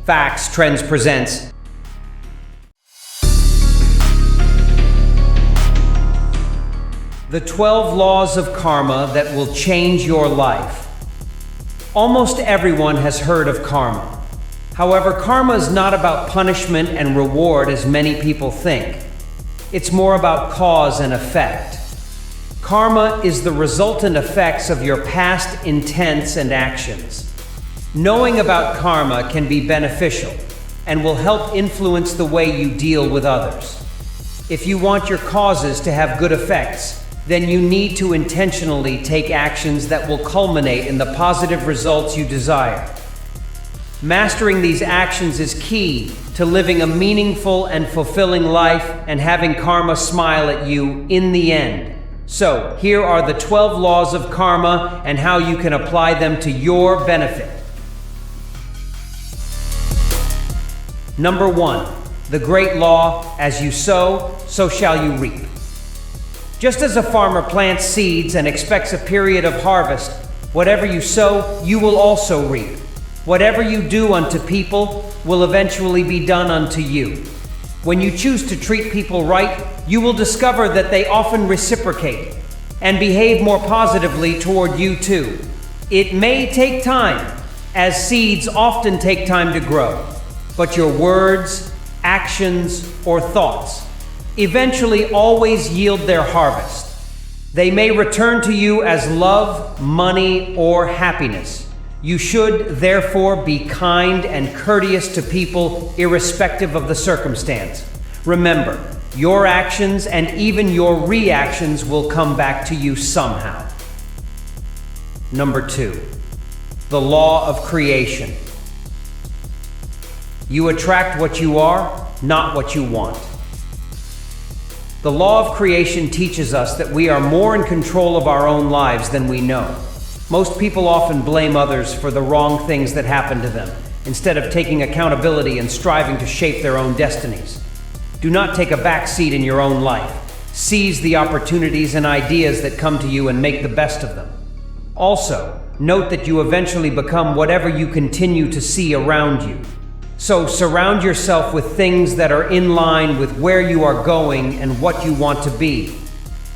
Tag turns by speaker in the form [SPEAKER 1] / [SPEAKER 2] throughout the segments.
[SPEAKER 1] Facts Trends presents the 12 laws of karma that will change your life. Almost everyone has heard of karma. However, karma is not about punishment and reward as many people think. It's more about cause and effect. Karma is the resultant effects of your past intents and actions. Knowing about karma can be beneficial and will help influence the way you deal with others. If you want your causes to have good effects, then you need to intentionally take actions that will culminate in the positive results you desire. Mastering these actions is key to living a meaningful and fulfilling life and having karma smile at you in the end. So, here are the 12 laws of karma and how you can apply them to your benefit. Number 1, the great law, as you sow, so shall you reap. Just as a farmer plants seeds and expects a period of harvest, whatever you sow, you will also reap. Whatever you do unto people will eventually be done unto you. When you choose to treat people right, you will discover that they often reciprocate and behave more positively toward you too. It may take time, as seeds often take time to grow, but your words, actions, or thoughts eventually always yield their harvest. They may return to you as love, money, or happiness. You should, therefore, be kind and courteous to people irrespective of the circumstance. Remember, your actions and even your reactions will come back to you somehow. Number 2, the law of creation. You attract what you are, not what you want. The law of creation teaches us that we are more in control of our own lives than we know. Most people often blame others for the wrong things that happen to them, instead of taking accountability and striving to shape their own destinies. Do not take a back seat in your own life. Seize the opportunities and ideas that come to you and make the best of them. Also, note that you eventually become whatever you continue to see around you. So surround yourself with things that are in line with where you are going and what you want to be.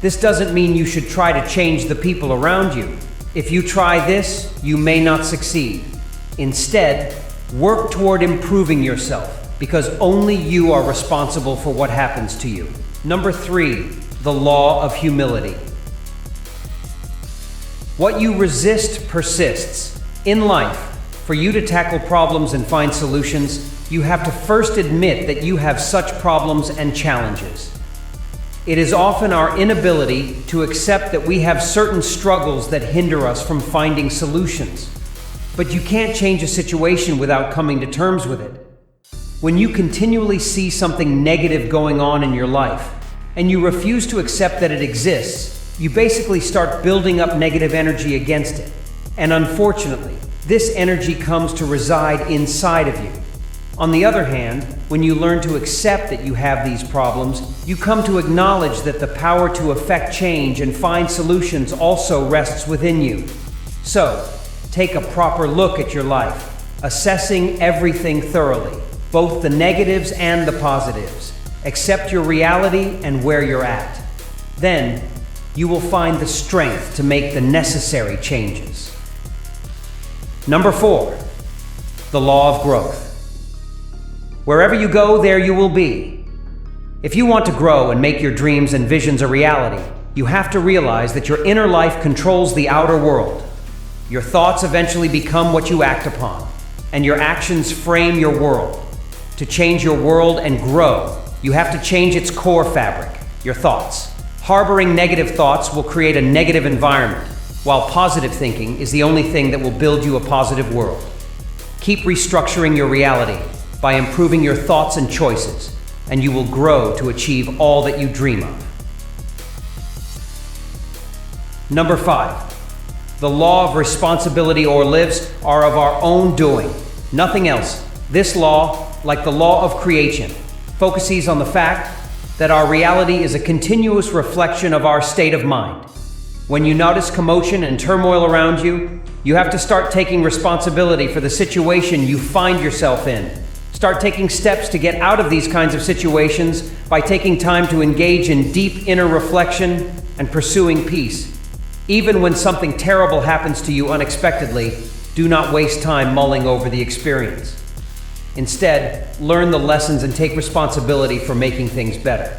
[SPEAKER 1] This doesn't mean you should try to change the people around you. If you try this, you may not succeed. Instead, work toward improving yourself, because only you are responsible for what happens to you. Number 3, the law of humility. What you resist persists. In life, for you to tackle problems and find solutions, you have to first admit that you have such problems and challenges. It is often our inability to accept that we have certain struggles that hinder us from finding solutions. But you can't change a situation without coming to terms with it. When you continually see something negative going on in your life, and you refuse to accept that it exists, you basically start building up negative energy against it. And unfortunately, this energy comes to reside inside of you. On the other hand, when you learn to accept that you have these problems, you come to acknowledge that the power to affect change and find solutions also rests within you. So, take a proper look at your life, assessing everything thoroughly, both the negatives and the positives. Accept your reality and where you're at. Then, you will find the strength to make the necessary changes. Number 4, the law of growth. Wherever you go, there you will be. If you want to grow and make your dreams and visions a reality, you have to realize that your inner life controls the outer world. Your thoughts eventually become what you act upon, and your actions frame your world. To change your world and grow, you have to change its core fabric, your thoughts. Harboring negative thoughts will create a negative environment, while positive thinking is the only thing that will build you a positive world. Keep restructuring your reality by improving your thoughts and choices, and you will grow to achieve all that you dream of. Number 5, the law of responsibility or lives are of our own doing, nothing else. This law, like the law of creation, focuses on the fact that our reality is a continuous reflection of our state of mind. When you notice commotion and turmoil around you, you have to start taking responsibility for the situation you find yourself in. Start taking steps to get out of these kinds of situations by taking time to engage in deep inner reflection and pursuing peace. Even when something terrible happens to you unexpectedly, do not waste time mulling over the experience. Instead, learn the lessons and take responsibility for making things better.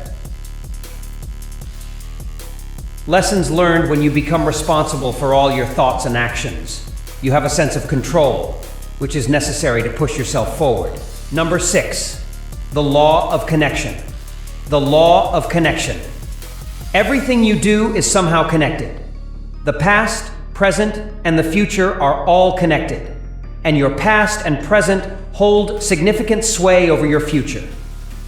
[SPEAKER 1] Lessons learned when you become responsible for all your thoughts and actions. You have a sense of control, which is necessary to push yourself forward. Number 6, the law of connection. The law of connection. Everything you do is somehow connected. The past, present, and the future are all connected, and your past and present hold significant sway over your future.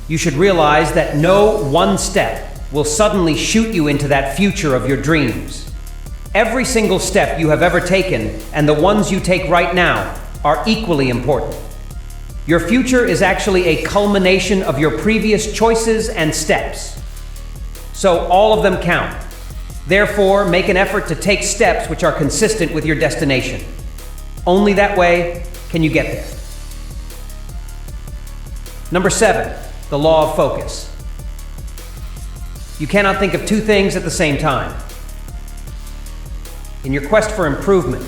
[SPEAKER 1] You should realize that no one step will suddenly shoot you into that future of your dreams. Every single step you have ever taken, and the ones you take right now, are equally important. Your future is actually a culmination of your previous choices and steps. So all of them count. Therefore, make an effort to take steps which are consistent with your destination. Only that way can you get there. Number 7, the law of focus. You cannot think of two things at the same time. In your quest for improvement,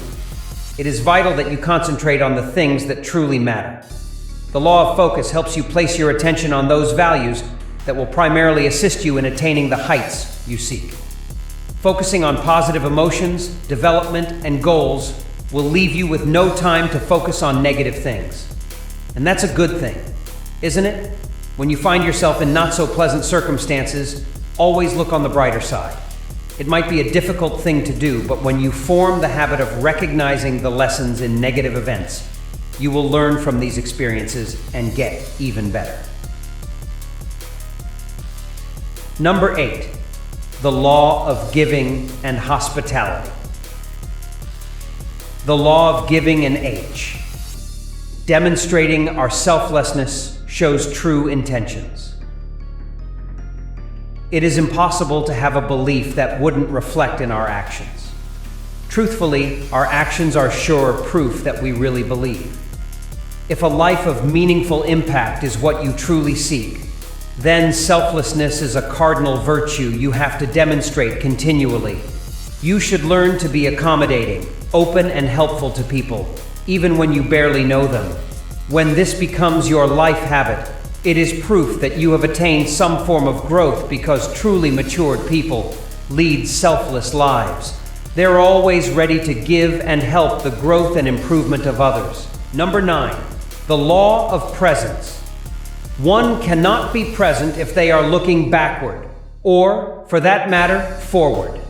[SPEAKER 1] it is vital that you concentrate on the things that truly matter. The law of focus helps you place your attention on those values that will primarily assist you in attaining the heights you seek. Focusing on positive emotions, development, and goals will leave you with no time to focus on negative things. And that's a good thing, isn't it? When you find yourself in not so pleasant circumstances, always look on the brighter side. It might be a difficult thing to do, but when you form the habit of recognizing the lessons in negative events, you will learn from these experiences and get even better. Number 8, the law of giving and hospitality. The law of giving an H. Demonstrating our selflessness shows true intentions. It is impossible to have a belief that wouldn't reflect in our actions. Truthfully, our actions are sure proof that we really believe. If a life of meaningful impact is what you truly seek, then selflessness is a cardinal virtue you have to demonstrate continually. You should learn to be accommodating, open, and helpful to people, even when you barely know them. When this becomes your life habit, it is proof that you have attained some form of growth, because truly matured people lead selfless lives. They're always ready to give and help the growth and improvement of others. Number 9, the law of presence. One cannot be present if they are looking backward, or, for that matter, forward.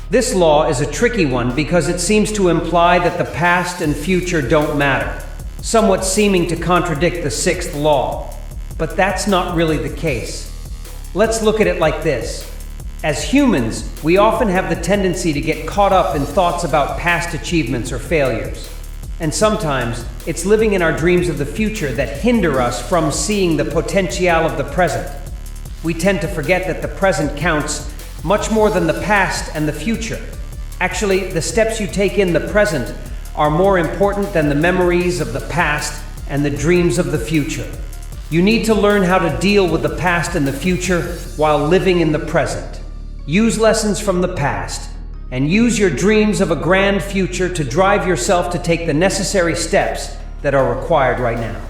[SPEAKER 1] This law is a tricky one because it seems to imply that the past and future don't matter, somewhat seeming to contradict the 6th law. But that's not really the case. Let's look at it like this. As humans, we often have the tendency to get caught up in thoughts about past achievements or failures. And sometimes, it's living in our dreams of the future that hinder us from seeing the potential of the present. We tend to forget that the present counts much more than the past and the future. Actually, the steps you take in the present are more important than the memories of the past and the dreams of the future. You need to learn how to deal with the past and the future while living in the present. Use lessons from the past and use your dreams of a grand future to drive yourself to take the necessary steps that are required right now.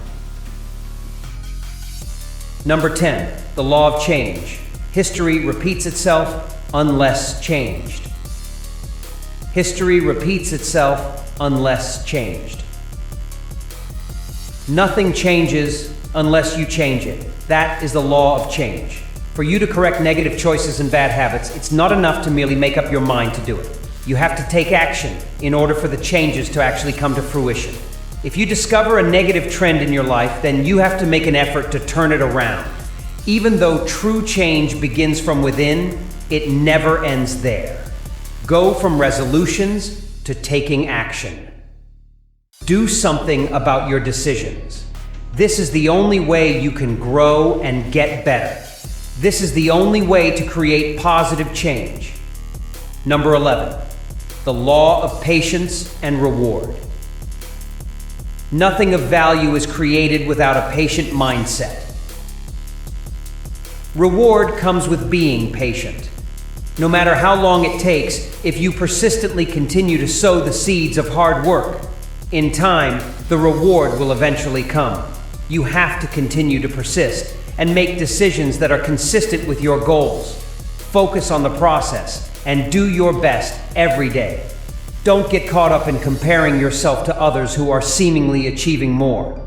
[SPEAKER 1] Number 10, the law of change. History repeats itself unless changed. History repeats itself unless changed. Nothing changes unless you change it. That is the law of change. For you to correct negative choices and bad habits, it's not enough to merely make up your mind to do it. You have to take action in order for the changes to actually come to fruition. If you discover a negative trend in your life, then you have to make an effort to turn it around. Even though true change begins from within, it never ends there. Go from resolutions to taking action. Do something about your decisions. This is the only way you can grow and get better. This is the only way to create positive change. Number 11, the law of patience and reward. Nothing of value is created without a patient mindset. Reward comes with being patient. No matter how long it takes, if you persistently continue to sow the seeds of hard work, in time, the reward will eventually come. You have to continue to persist and make decisions that are consistent with your goals. Focus on the process and do your best every day. Don't get caught up in comparing yourself to others who are seemingly achieving more.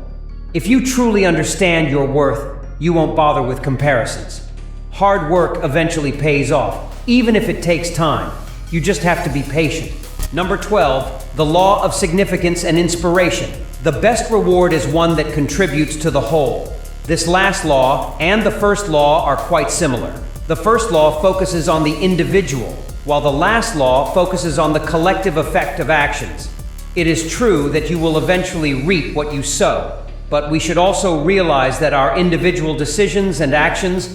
[SPEAKER 1] If you truly understand your worth, you won't bother with comparisons. Hard work eventually pays off, even if it takes time. You just have to be patient. Number 12, the law of significance and inspiration. The best reward is one that contributes to the whole. This last law and the first law are quite similar. The first law focuses on the individual, while the last law focuses on the collective effect of actions. It is true that you will eventually reap what you sow, but we should also realize that our individual decisions and actions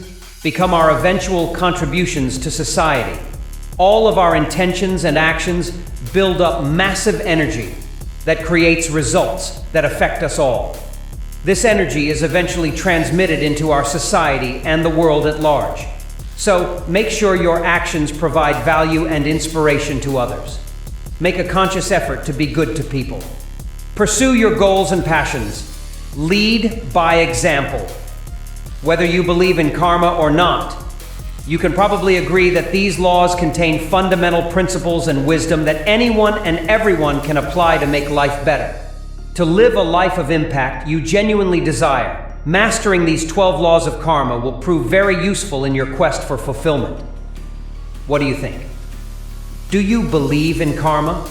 [SPEAKER 1] become our eventual contributions to society. All of our intentions and actions build up massive energy that creates results that affect us all. This energy is eventually transmitted into our society and the world at large. So make sure your actions provide value and inspiration to others. Make a conscious effort to be good to people. Pursue your goals and passions. Lead by example. Whether you believe in karma or not, you can probably agree that these laws contain fundamental principles and wisdom that anyone and everyone can apply to make life better. To live a life of impact you genuinely desire, mastering these 12 laws of karma will prove very useful in your quest for fulfillment. What do you think? Do you believe in karma?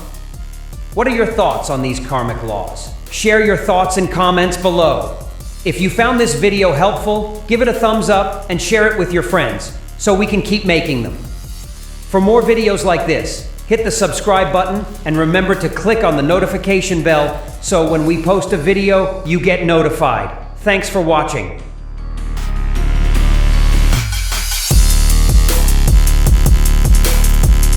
[SPEAKER 1] What are your thoughts on these karmic laws? Share your thoughts in comments below. If you found this video helpful, give it a thumbs up and share it with your friends, so we can keep making them. For more videos like this, hit the subscribe button and remember to click on the notification bell so when we post a video, you get notified. Thanks for watching.